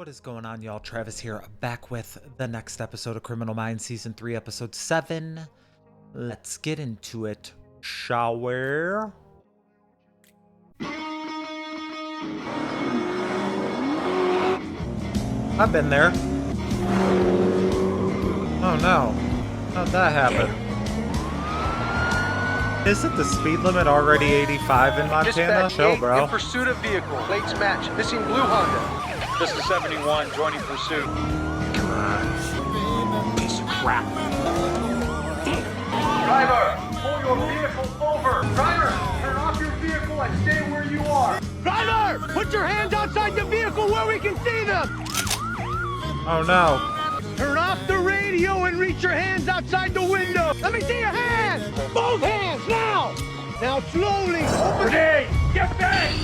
What is going on, y'all? Travis here, back with the next episode of Criminal Minds Season 3, Episode 7. Let's get into it, shall we? I've been there. Oh no. How'd that happen? Isn't the speed limit already 85 in Montana? Dispatch Show, 8 bro. in pursuit of vehicle. Plates match. Missing blue Honda. This is 71, joining pursuit. Come on. Piece of crap. Driver, pull your vehicle over. Driver, turn off your vehicle and stay where you are. Driver, put your hands outside the vehicle where we can see them. Oh no. Turn off the radio and reach your hands outside the window. Let me see your hands. Both hands now. Now slowly open. Grenade! Get back!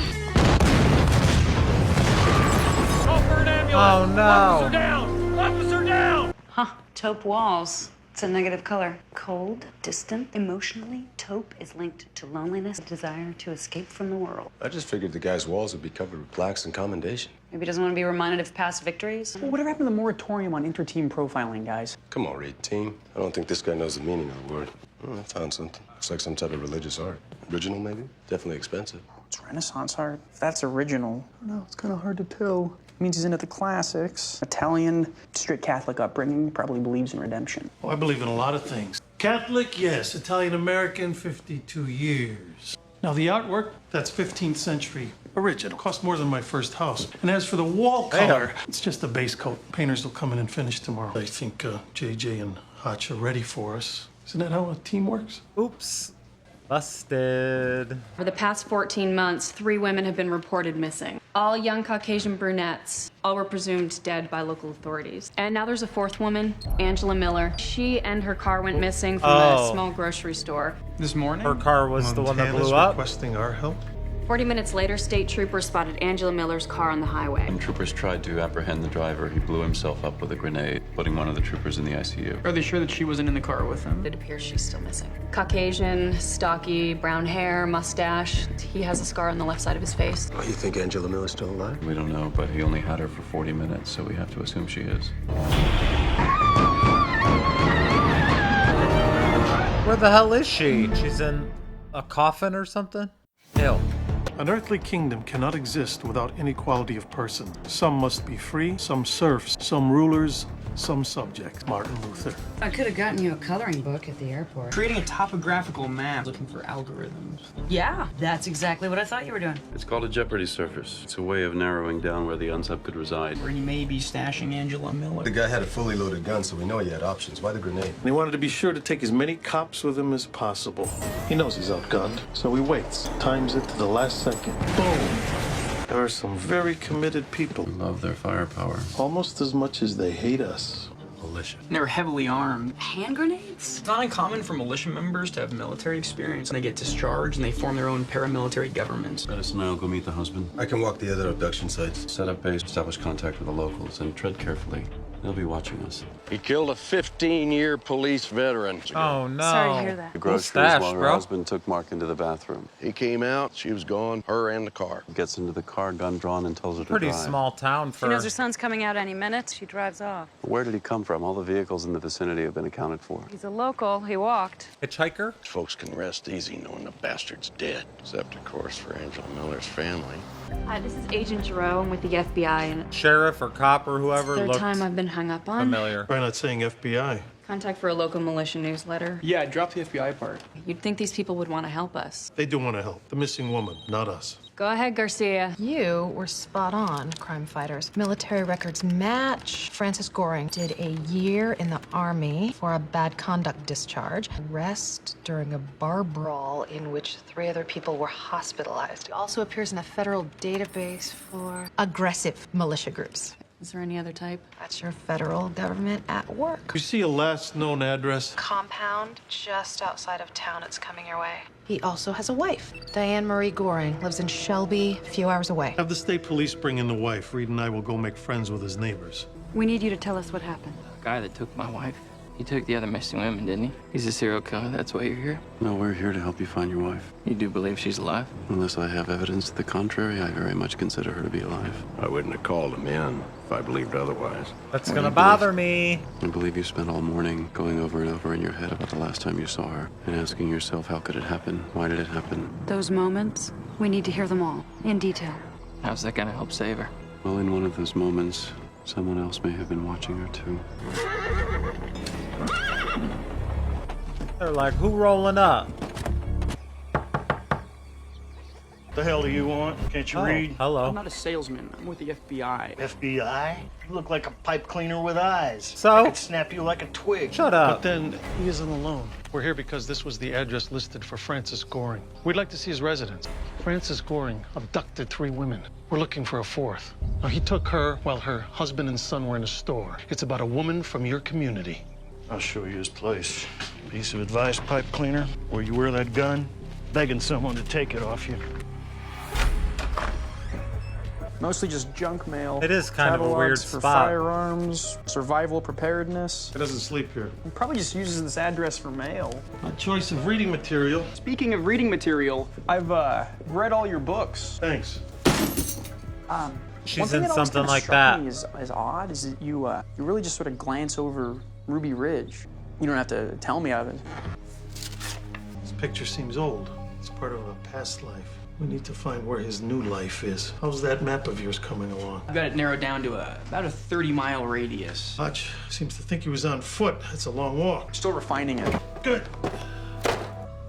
Call for an ambulance! Oh no. Officer down! Officer down! Huh, taupe walls. It's a negative color. Cold, distant, emotionally, taupe is linked to loneliness, desire to escape from the world. I just figured the guy's walls would be covered with plaques and commendation. Maybe he doesn't want to be reminded of past victories. Well, whatever happened to the moratorium on inter-team profiling, guys? Come on, Reed. Team. I don't think this guy knows the meaning of the word. Oh, I found something. Looks like some type of religious art. Original, maybe? Definitely expensive. It's Renaissance art. If that's original, I don't know, it's kind of hard to tell. It means he's into the classics. Italian, strict Catholic upbringing, probably believes in redemption. Oh, I believe in a lot of things. Catholic, yes. Italian-American, 52 years. Now, the artwork, that's 15th century original. Cost more than my first house. And as for the wall color, it's just a base coat. Painters will come in and finish tomorrow. I think JJ and Hotch are ready for us. Isn't that how a team works? Oops. Busted. For the past 14 months, 3 women have been reported missing. All young Caucasian brunettes. All were presumed dead by local authorities. And now there's a 4th woman, Angela Miller. She and her car went missing from a small grocery store. This morning? Her car was the one that Montana's blew up. requesting our help. 40 minutes later, state troopers spotted Angela Miller's car on the highway. Troopers tried to apprehend the driver. He blew himself up with a grenade, putting one of the troopers in the ICU. Are they sure that she wasn't in the car with him? It appears she's still missing. Caucasian, stocky, brown hair, mustache. He has a scar on the left side of his face. Oh, you think Angela Miller's still alive? We don't know, but he only had her for 40 minutes, so we have to assume she is. Where the hell is she? She's in a coffin or something? Ew. An earthly kingdom cannot exist without inequality of person. Some must be free, some serfs, some rulers, some subjects. Martin Luther. I could have gotten you a coloring book at the airport. Creating a topographical map, looking for algorithms. Yeah, that's exactly what I thought you were doing. It's called a jeopardy surface. It's a way of narrowing down where the unsub could reside. Where he may be stashing Angela Miller. The guy had a fully loaded gun, so we know he had options. Why the grenade? And he wanted to be sure to take as many cops with him as possible. He knows he's outgunned, so he waits, times it to the last second. Boom! There are some very committed people. Love their firepower. Almost as much as they hate us. Militia. They're heavily armed. Hand grenades? It's not uncommon for militia members to have military experience. They get discharged and they form their own paramilitary governments. Let us know. Go meet the husband. I can walk the other abduction sites. Set up base, establish contact with the locals, and tread carefully. They'll be watching us. He killed a 15-year police veteran. Oh no. Sorry to hear that. The Cool groceries stash, while her bro. husband took Mark into the bathroom. He came out, she was gone, her and the car. Gets into the car, gun drawn, and tells her to Pretty drive. small town She for... knows her son's coming out any minute. She drives off. Where did he come from? All the vehicles in the vicinity have been accounted for. He's a local. He walked. Hitchhiker? Folks can rest easy knowing the bastard's dead. Except, of course, for Angela Miller's family. Hi, this is Agent Giroux. I'm with the FBI, and it's Sheriff or cop or whoever the third looked time I've been hung up on. familiar. Try not saying FBI. Contact for a local militia newsletter. Yeah, drop the FBI part. You'd think these people would want to help us. They do want to help. The missing woman, not us. Go ahead, Garcia. You were spot on, crime fighters. Military records match. Francis Goring did a year in the Army for a bad conduct discharge. Arrest during a bar brawl in which 3 other people were hospitalized. It also appears in a federal database for aggressive militia groups. Is there any other type? That's your federal government at work. You see a last known address? Compound just outside of town. It's coming your way. He also has a wife. Diane Marie Goring lives in Shelby, a few hours away. Have the state police bring in the wife. Reed and I will go make friends with his neighbors. We need you to tell us what happened. The guy that took my wife, He took the other missing women, didn't he? He's a serial killer. That's why you're here. No, we're here to help you find your wife. You do believe she's alive? Unless I have evidence to the contrary, I very much consider her to be alive. I wouldn't have called him in if I believed otherwise. That's gonna bother me. I believe you spent all morning going over and over in your head about the last time you saw her and asking yourself, how could it happen? Why did it happen? Those moments, we need to hear them all, in detail. How's that gonna help save her? Well, in one of those moments, someone else may have been watching her too. They're like, who rolling up? The hell do you want? Can't you read? Hello. I'm not a salesman. I'm with the FBI. FBI? You look like a pipe cleaner with eyes. So? I could snap you like a twig. Shut But up. then he isn't alone. We're here because this was the address listed for Francis Goring. We'd like to see his residence. Francis Goring abducted 3 women. We're looking for a 4th. Now, he took her while her husband and son were in a store. It's about a woman from your community. I'll show you his place. Piece of advice, pipe cleaner. Where you wear that gun, begging someone to take it off you. Mostly just junk mail. It is kind of a weird Catalogs for spot. firearms, survival preparedness. He doesn't sleep here. He probably just uses this address for mail. A choice of reading material. Speaking of reading material, I've read all your books. Thanks. She's one thing in that always something kinda like struck that. me is odd is that you really just sort of glance over Ruby Ridge. You don't have to tell me of it. This picture seems old. It's part of a past life. We need to find where his new life is. How's that map of yours coming along? I've got it narrowed down to about a 30-mile radius. Hutch seems to think he was on foot. That's a long walk. Still refining it. Good.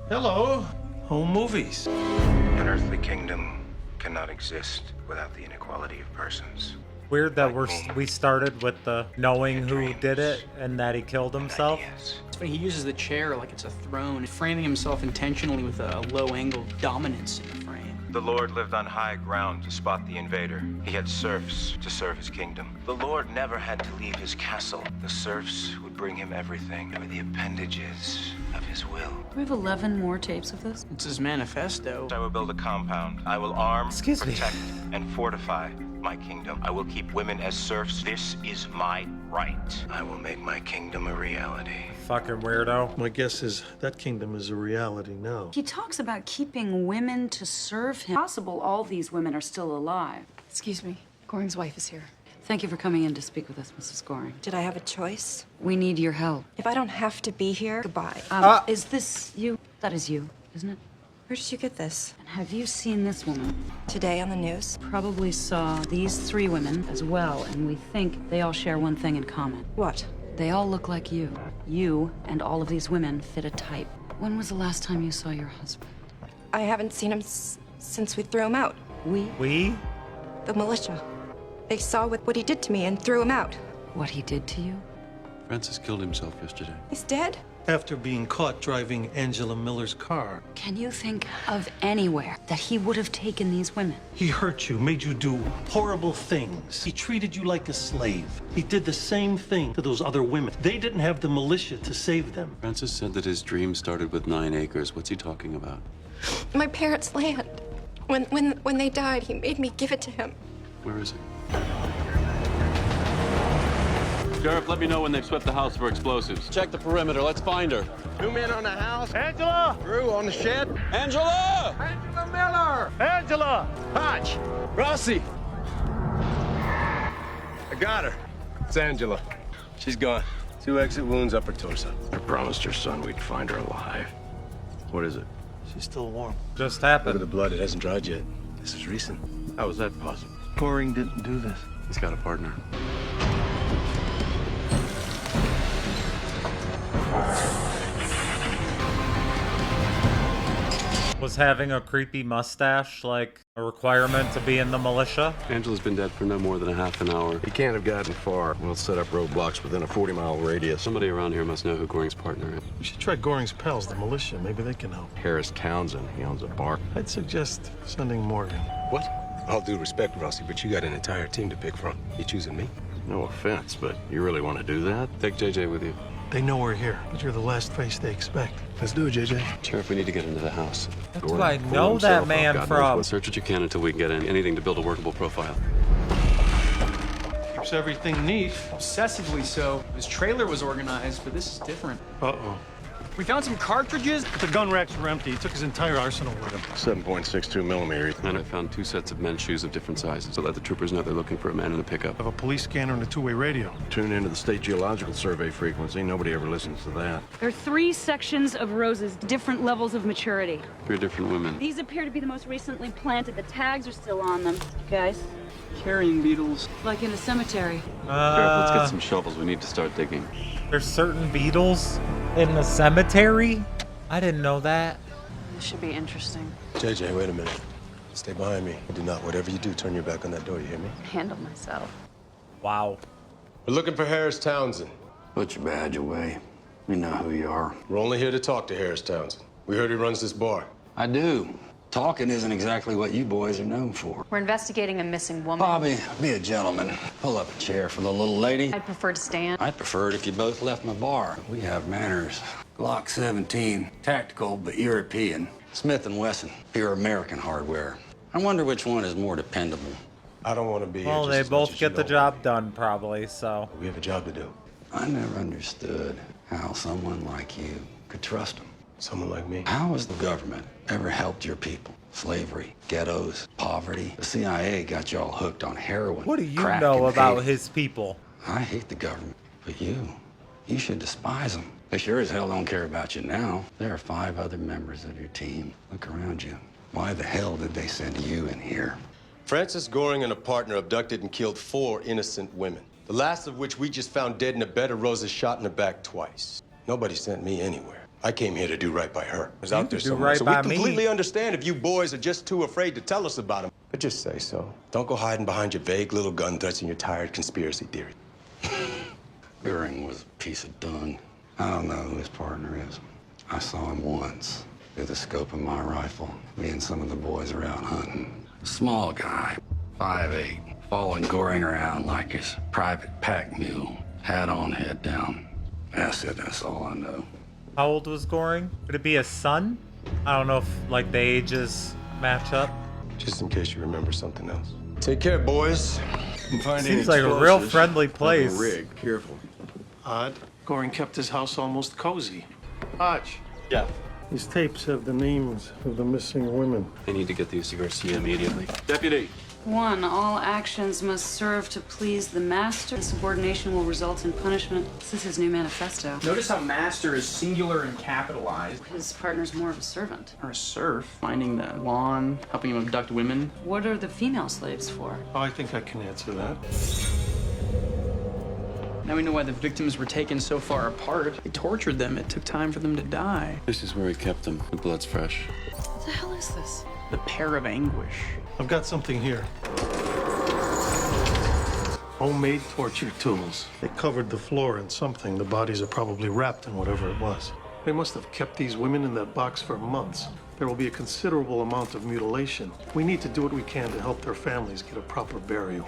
Hello. Home movies. An earthly kingdom cannot exist without the inequality of persons. Weird that we started with the knowing who did it and that he killed himself. It's funny, he uses the chair like it's a throne, framing himself intentionally with a low-angle dominance in the frame. The Lord lived on high ground to spot the invader. He had serfs to serve his kingdom. The Lord never had to leave his castle. The serfs would bring him everything. They were the appendages of his will. We have 11 more tapes of this. It's his manifesto. I will build a compound. I will arm, Excuse me. protect, and fortify my kingdom. I will keep women as serfs. This is my right. I will make my kingdom a reality. Fucking weirdo. My guess is that kingdom is a reality now. He talks about keeping women to serve him. Possible all these women are still alive. Excuse me. Goring's wife is here. Thank you for coming in to speak with us, Mrs. Goring. Did I have a choice? We need your help. If I don't have to be here, goodbye. Is this you? That is you, isn't it? Where did you get this? And have you seen this woman? Today on the news? Probably saw these 3 women as well, and we think they all share one thing in common. What? They all look like you. You and all of these women fit a type. When was the last time you saw your husband? I haven't seen him since we threw him out. We? The militia. They saw what he did to me and threw him out. What he did to you? Francis killed himself yesterday. He's dead? After being caught driving Angela Miller's car. Can you think of anywhere that he would have taken these women? He hurt you, made you do horrible things. He treated you like a slave. He did the same thing to those other women. They didn't have the militia to save them. Francis said that his dream started with 9 acres. What's he talking about? My parents' land. When they died, he made me give it to him. Where is it? Sheriff, let me know when they've swept the house for explosives. Check the perimeter. Let's find her. 2 men on the house. Angela! Drew on the shed. Angela! Angela Miller! Angela! Hutch! Rossi! I got her. It's Angela. She's gone. 2 exit wounds up her torso. I promised her son we'd find her alive. What is it? She's still warm. Just Look at happened. the blood. It hasn't dried yet. This is recent. How is that possible? Goring didn't do this. He's got a partner. Was having a creepy mustache like a requirement to be in the militia? Angela's been dead for no more than a half an hour. He can't have gotten far. We'll set up roadblocks within a 40-mile radius. Somebody around here must know who Goring's partner is. We should try Goring's pals, the militia. Maybe they can help. Harris Townsend. He owns a bar. I'd suggest sending Morgan. What? All due respect, Rossi, but you got an entire team to pick from. You choosing me? No offense, but you really want to do that? Take JJ with you. They know we're here, but you're the last face they expect. Let's do it, JJ. Sheriff, we need to get into the house. That's what I know that man from. Search what you can until we can get anything to build a workable profile. Keep keeps everything neat. Obsessively so. His trailer was organized, but this is different. Uh-oh. We found some cartridges. The gun racks were empty. He took his entire arsenal with him. 7.62 millimeter. And I found 2 sets of men's shoes of different sizes to let the troopers know they're looking for a man in a pickup. I have a police scanner and a two-way radio. Tune into the State Geological Survey frequency. Nobody ever listens to that. There are 3 sections of roses, different levels of maturity. 3 different women. These appear to be the most recently planted. The tags are still on them. Guys, Carrying beetles. like in a cemetery. Sheriff, let's get some shovels. We need to start digging. There's certain beetles in the cemetery? I didn't know that. This should be interesting. JJ, wait a minute. Stay behind me. Do not, whatever you do, turn your back on that door, you hear me? Handle myself. Wow. We're looking for Harris Townsend. Put your badge away. We know who you are. We're only here to talk to Harris Townsend. We heard he runs this bar. I do. Talking isn't exactly what you boys are known for. We're investigating a missing woman. Bobby, be a gentleman. Pull up a chair for the little lady. I'd prefer to stand. I'd prefer it if you both left my bar. We have manners. Glock 17, tactical but European. Smith & Wesson, pure American hardware. I wonder which one is more dependable. I don't want to be Well, here they just as much both as you get the don't. job done, probably, so. We have a job to do. I never understood how someone like you could trust them. Someone like me? How has the government ever helped your people? Slavery, ghettos, poverty. The CIA got y'all hooked on heroin. What do you crack, know and about hate. his people? I hate the government, but you should despise them. They sure as hell don't care about you now. There are 5 other members of your team. Look around you. Why the hell did they send you in here? Francis Goring and a partner abducted and killed 4 innocent women. The last of which we just found dead in a bed of roses, shot in the back twice. Nobody sent me anywhere. I came here to do right by her. I was out there do somewhere. right So by we me. completely understand if you boys are just too afraid to tell us about him. But just say so. Don't go hiding behind your vague little gun threats and your tired conspiracy theory. Goering was a piece of dung. I don't know who his partner is. I saw him once through the scope of my rifle. Me and some of the boys are out hunting. Small guy, 5'8", following Goring around like his private pack mule. Hat on, head down. That's it, that's all I know. How old was Goring? Could it be a son? I don't know if, like, the ages match up. Just in case you remember something else. Take care, boys. Seems like a real friendly place. Rig, careful. Odd. Goring kept his house almost cozy. Hodge. Yeah. These tapes have the names of the missing women. I need to get these to Garcia immediately. Deputy. 1. All actions must serve to please the master. Insubordination will result in punishment. This is his new manifesto. Notice how master is singular and capitalized. His partner's more of a servant. Or a serf. Finding the lawn, helping him abduct women. What are the female slaves for? Oh, I think I can answer that. Now we know why the victims were taken so far apart. They tortured them. It took time for them to die. This is where he kept them. The blood's fresh. What the hell is this? The pair of anguish. I've got something here. Homemade torture tools. They covered the floor in something. The bodies are probably wrapped in whatever it was. They must have kept these women in that box for months. There will be a considerable amount of mutilation. We need to do what we can to help their families get a proper burial.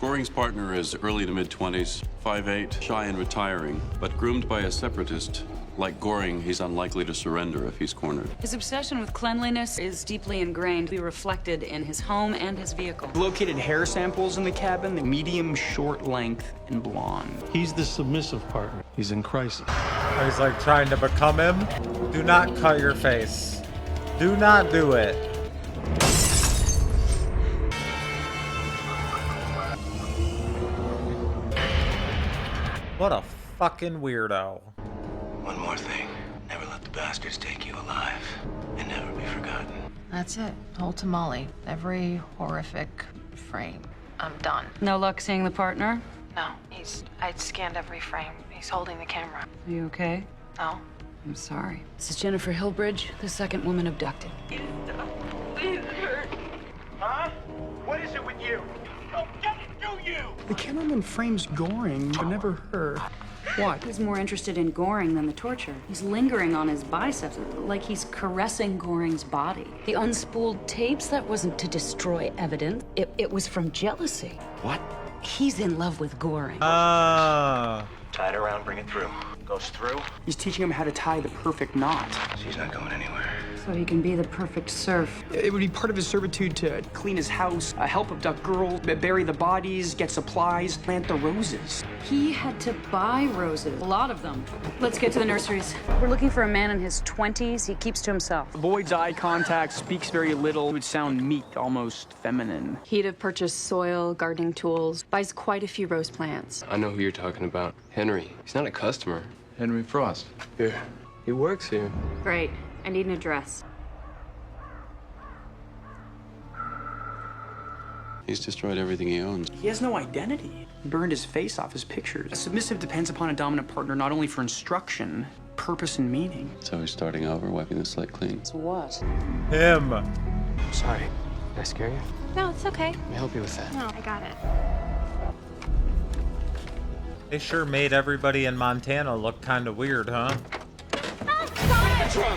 Goring's partner is early to mid-20s, 5'8", shy and retiring, but groomed by a separatist. Like Goring, he's unlikely to surrender if he's cornered. His obsession with cleanliness is deeply ingrained, be reflected in his home and his vehicle. Located hair samples in the cabin, the medium, short length, and blonde. He's the submissive partner. He's in crisis. He's like trying to become him. Do not cut your face. Do not do it. What a fucking weirdo. One more thing. Never let the bastards take you alive. And never be forgotten. That's it. Whole tamale. Every horrific frame. I'm done. No luck seeing the partner? No, I'd scanned every frame. He's holding the camera. Are you okay? No. I'm sorry. This is Jennifer Hillbridge, the second woman abducted. Huh? What is it with you? Oh, get it, do you? The cameraman frames Goring, but never her. What? He's more interested in Goring than the torture. He's lingering on his biceps, like he's caressing Goring's body. The unspooled tapes, that wasn't to destroy evidence. It was from jealousy. What? He's in love with Goring. Tie it around, bring it through. Goes through. He's teaching him how to tie the perfect knot. She's not going anywhere. So he can be the perfect serf. It would be part of his servitude to clean his house, help abduct girls, bury the bodies, get supplies, plant the roses. He had to buy roses, a lot of them. Let's get to the nurseries. We're looking for a man in his 20s. He keeps to himself. Avoids eye contact, speaks very little, would sound meek, almost feminine. He'd have purchased soil, gardening tools, buys quite a few rose plants. I know who you're talking about. Henry. He's not a customer. Henry Frost. Here. He works here. Great. I need an address. He's destroyed everything he owns. He has no identity. Burned his face off his pictures. A submissive depends upon a dominant partner not only for instruction, purpose, and meaning. So he's starting over, wiping the slate clean. So what? Him. Sorry. Did I scare you? No, it's okay. Let me help you with that. No, I got it. They sure made everybody in Montana look kind of weird, huh?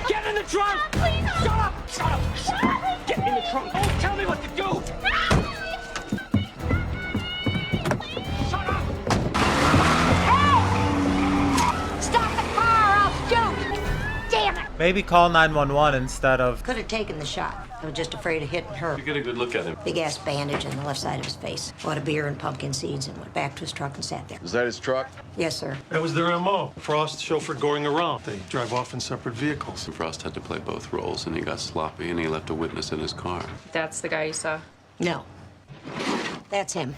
Get in the trunk! Please! Shut up! Shut up! Shut up! Get in the trunk! Don't tell me what to do! Shut up! Stop the car! I'll shoot! Damn it! Maybe call 911 instead of... Could have taken the shot. I was just afraid of hitting her. You get a good look at him. Big ass bandage on the left side of his face. Bought a beer and pumpkin seeds and went back to his truck and sat there. Is that his truck? Yes, sir. That was their MO. Frost chauffeured Goring around. They drive off in separate vehicles. Frost had to play both roles, and he got sloppy, and he left a witness in his car. That's the guy you saw. No. That's him.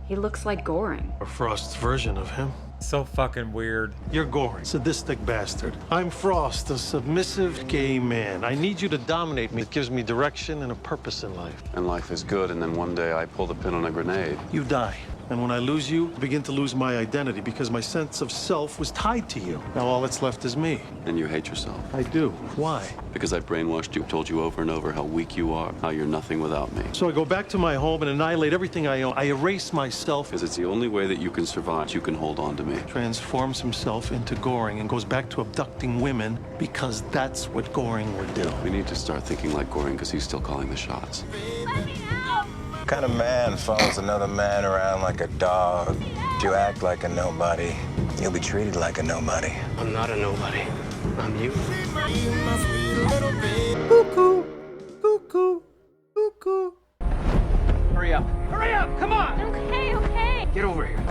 He looks like Goring. Or Frost's version of him. So fucking weird. You're Goring, sadistic bastard. I'm Frost, a submissive gay man. I need you to dominate me. It gives me direction and a purpose in life. And life is good, and then one day I pull the pin on a grenade. You die. And when I lose you, I begin to lose my identity because my sense of self was tied to you. Now all that's left is me. And you hate yourself. I do. Why? Because I brainwashed you, told you over and over how weak you are, how you're nothing without me. So I go back to my home and annihilate everything I own. I erase myself. Because it's the only way that you can survive. You can hold on to me. Transforms himself into Goring and goes back to abducting women because that's what Goring would do. We need to start thinking like Goring because he's still calling the shots. What kind of man follows another man around like a dog? If you act like a nobody, you'll be treated like a nobody. I'm not a nobody. I'm you. Cuckoo. Cuckoo. Cuckoo. Hurry up. Hurry up! Come on! Okay, okay. Get over here.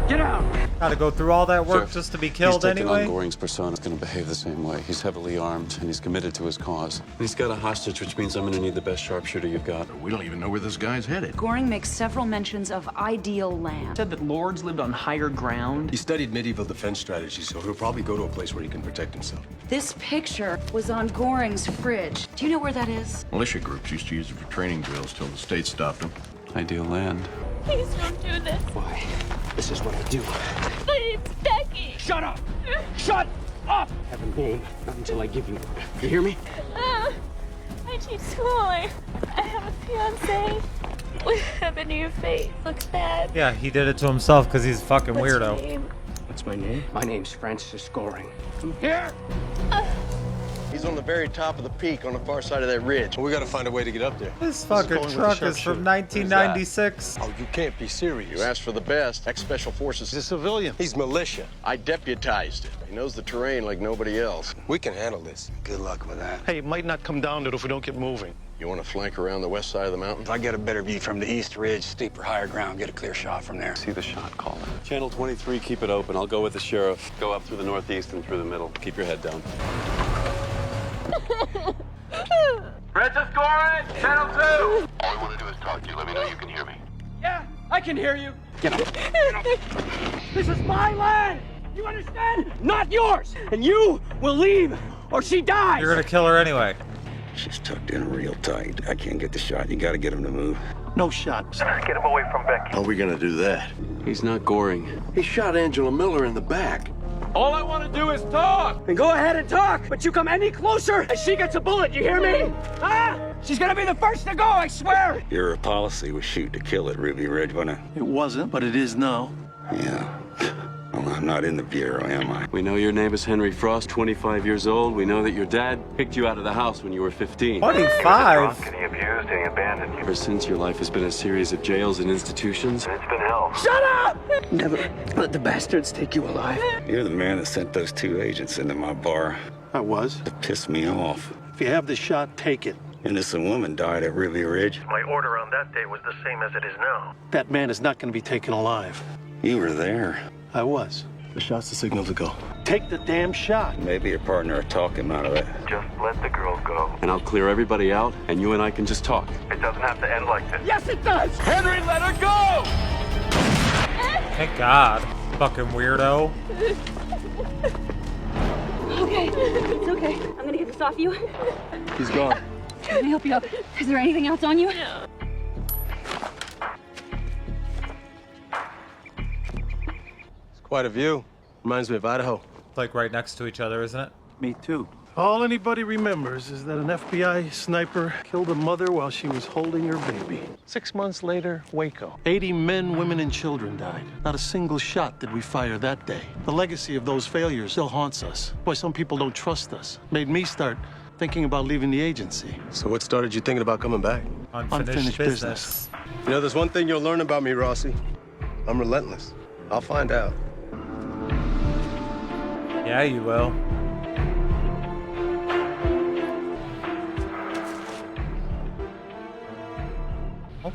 Get out! Gotta go through all that work just to be killed He's taken anyway? on Goring's persona. He's going to behave the same way. He's heavily armed, and he's committed to his cause. And he's got a hostage, which means I'm going to need the best sharpshooter you've got. We don't even know where this guy's headed. Goring makes several mentions of ideal land. Said that lords lived on higher ground. He studied medieval defense strategy, so he'll probably go to a place where he can protect himself. This picture was on Goring's fridge. Do you know where that is? Militia groups used to use it for training drills till the state stopped them. Ideal land. Please don't do this. Why? This is what I do. But it's Becky. Shut up! Shut up! Have a name, not until I give you one. You hear me? I teach school. I have a fiance. What happened to your face? Looks bad. Yeah, he did it to himself because he's a fucking What's your weirdo. name? What's my name? My name's Francis Goring. Here! He's on the very top of the peak on the far side of that ridge. We gotta find a way to get up there. This fucking truck is from 1996. Oh, you can't be serious. You asked for the best. Ex-special forces. He's a civilian. He's militia. I deputized him. He knows the terrain like nobody else. We can handle this. Good luck with that. Hey, it might not come down to it if we don't get moving. You want to flank around the west side of the mountain? If I get a better view from the east ridge, steeper, higher ground, get a clear shot from there. See the shot caller. Channel 23, keep it open. I'll go with the sheriff. Go up through the northeast and through the middle. Keep your head down. Francis Goring, Channel 2! All I want to do is talk to you. Let me know you can hear me. Yeah, I can hear you. Get up. This is my land! You understand? Not yours! And you will leave, or she dies! You're gonna kill her anyway. She's tucked in real tight. I can't get the shot. You gotta get him to move. No shot. Get him away from Becky. How are we gonna do that? He's not Goring. He shot Angela Miller in the back. All I want to do is talk! And go ahead and talk, but you come any closer and she gets a bullet, you hear me? Huh? She's gonna be the first to go, I swear! Your policy was shoot to kill at Ruby Ridge, wasn't it? It wasn't, but it is now. Yeah. Well, I'm not in the Bureau, am I? We know your name is Henry Frost, 25 years old. We know that your dad picked you out of the house when you were 15. 25? And he abused and he abandoned you. Ever since, your life has been a series of jails and institutions. It's been hell. Shut up! Never let the bastards take you alive. You're the man that sent those two agents into my bar. I was. To piss me off. If you have the shot, take it. Innocent woman died at Ruby Ridge. My order on that day was the same as it is now. That man is not going to be taken alive. You were there. I was. The shot's the signal to go. Take the damn shot. Maybe your partner will talk him out of it. Just let the girl go. And I'll clear everybody out, and you and I can just talk. It doesn't have to end like this. Yes, it does! Henry, let her go! Thank God. Fucking weirdo. Okay, it's okay. I'm gonna get this off you. He's gone. Let me help you up. Is there anything else on you? No. It's quite a view. Reminds me of Idaho. Like right next to each other, isn't it? Me too. All anybody remembers is that an FBI sniper killed a mother while she was holding her baby. 6 months later, Waco. 80 men, women, and children died. Not a single shot did we fire that day. The legacy of those failures still haunts us. Why some people don't trust us. Made me start thinking about leaving the agency. So what started you thinking about coming back? Unfinished business. You know, there's one thing you'll learn about me, Rossi. I'm relentless. I'll find out. Yeah, you will.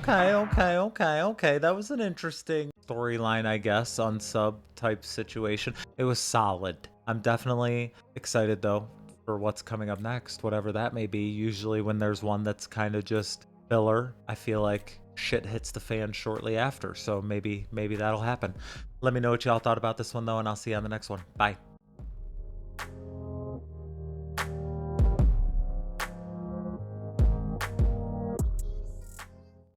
Okay. That was an interesting storyline, I guess, unsub type situation. It was solid. I'm definitely excited, though, for what's coming up next, whatever that may be. Usually when there's one that's kind of just filler, I feel like shit hits the fan shortly after. So maybe that'll happen. Let me know what y'all thought about this one, though, and I'll see you on the next one. Bye.